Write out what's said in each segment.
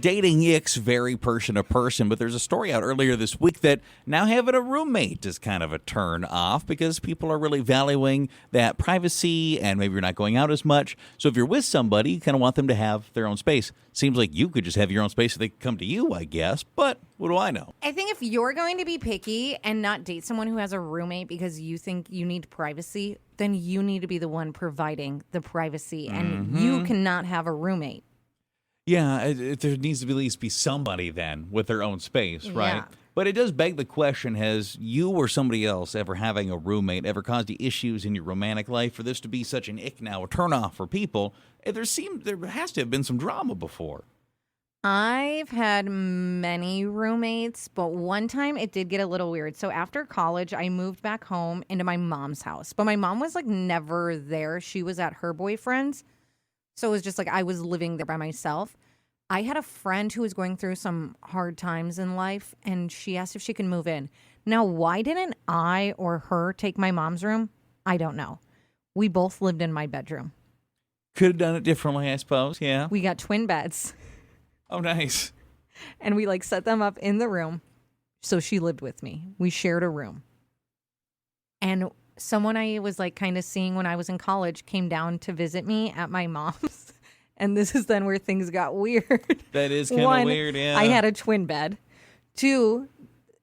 Dating Ick's very person to person, but there's a story out earlier this week that now having a roommate is kind of a turn off because people are really valuing that privacy and maybe you're not going out as much. So if you're with somebody, you kind of want them to have their own space. Seems like you could just have your own space if they come to you, I guess, but what do I know? I think if you're going to be picky and not date someone who has a roommate because you think you need privacy, then you need to be the one providing the privacy, and you cannot have a roommate. Yeah, there needs to at least be somebody then with their own space, right? Yeah. But it does beg the question, has you or somebody else ever having a roommate ever caused you issues in your romantic life for this to be such an ick now, a turnoff for people? There has to have been some drama before. I've had many roommates, but one time it did get a little weird. So after college, I moved back home into my mom's house. But my mom was like never there. She was at her boyfriend's. So it was just like I was living there by myself. I had a friend who was going through some hard times in life, and she asked if she could move in. Now, why didn't I or her take my mom's room? I don't know. We both lived in my bedroom. Could have done it differently, I suppose, yeah. We got twin beds. Oh, nice. And we like set them up in the room. So she lived with me. We shared a room. And someone I was like kind of seeing when I was in college came down to visit me at my mom's. And this is then where things got weird. That is kind of weird, yeah. I had a twin bed. 2,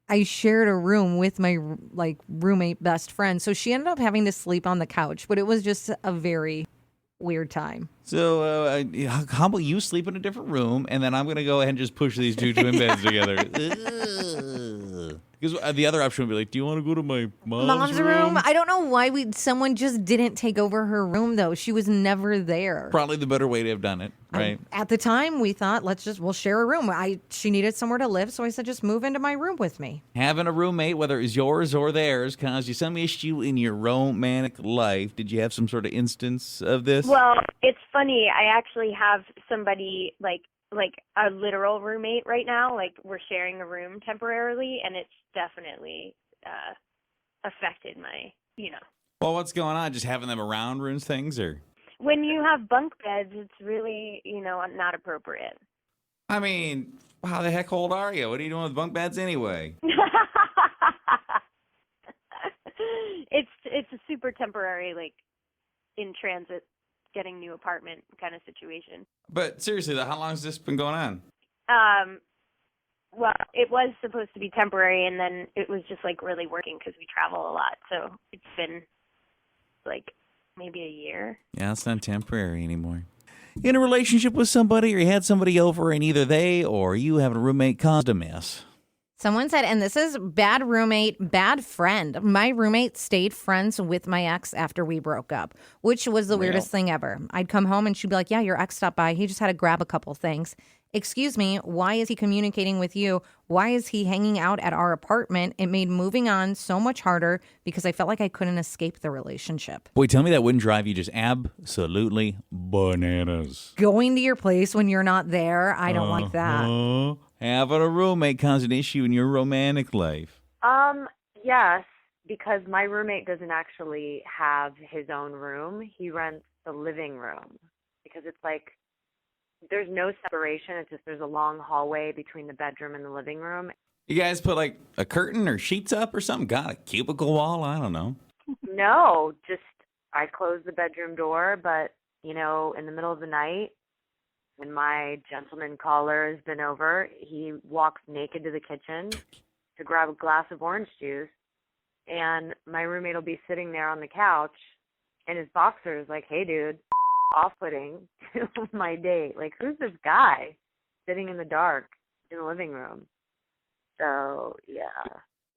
I shared a room with my like roommate best friend. So she ended up having to sleep on the couch. But it was just a very weird time. So how about you sleep in a different room, and then I'm going to go ahead and just push these two twin beds together. Because the other option would be like, do you want to go to my mom's room? I don't know why someone just didn't take over her room, though. She was never there. Probably the better way to have done it, right? At the time, we thought, we'll share a room. She needed somewhere to live, so I said, just move into my room with me. Having a roommate, whether it was yours or theirs, caused you some issue in your romantic life. Did you have some sort of instance of this? Well, it's funny. I actually have somebody like a literal roommate right now. Like, we're sharing a room temporarily, and it's definitely affected my, Well, what's going on? Just having them around ruins things, or? When you have bunk beds, it's really, not appropriate. I mean, how the heck old are you? What are you doing with bunk beds anyway? It's a super temporary, like, in transit, getting new apartment kind of situation. But seriously, how long has this been going on? Well, it was supposed to be temporary, and then it was just like really working because we travel a lot. So it's been like maybe a year. Yeah, it's not temporary anymore. In a relationship with somebody, or you had somebody over, and either they or you having a roommate caused a mess. Someone said, and this is bad roommate, bad friend. My roommate stayed friends with my ex after we broke up, which was the weirdest thing ever. I'd come home and she'd be like, yeah, your ex stopped by. He just had to grab a couple things. Excuse me, why is he communicating with you? Why is he hanging out at our apartment? It made moving on so much harder because I felt like I couldn't escape the relationship. Boy, tell me that wouldn't drive you just absolutely bananas. Going to your place when you're not there, I don't like that. Having a roommate caused an issue in your romantic life. Yes, because my roommate doesn't actually have his own room. He rents the living room because it's like there's no separation. It's just there's a long hallway between the bedroom and the living room. You guys put like a curtain or sheets up or something? Got a cubicle wall? I don't know. No, just I close the bedroom door, but, in the middle of the night, when my gentleman caller has been over, he walks naked to the kitchen to grab a glass of orange juice, and my roommate will be sitting there on the couch in his boxers like, hey, dude, off-putting to my date. Like, who's this guy sitting in the dark in the living room? So, yeah.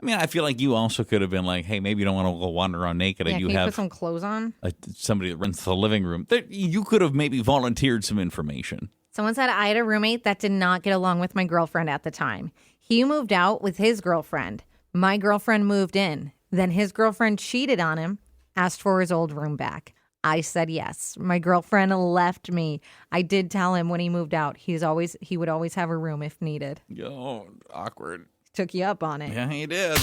I mean, I feel like you also could have been like, hey, maybe you don't want to go wander around naked. Yeah, and you can you have put some clothes on? Somebody that rents the living room. You could have maybe volunteered some information. Someone said I had a roommate that did not get along with my girlfriend at the time. He moved out with his girlfriend. My girlfriend moved in. Then his girlfriend cheated on him, asked for his old room back. I said yes. My girlfriend left me. I did tell him when he moved out, he would always have a room if needed. Oh, awkward. Took you up on it. Yeah, he did.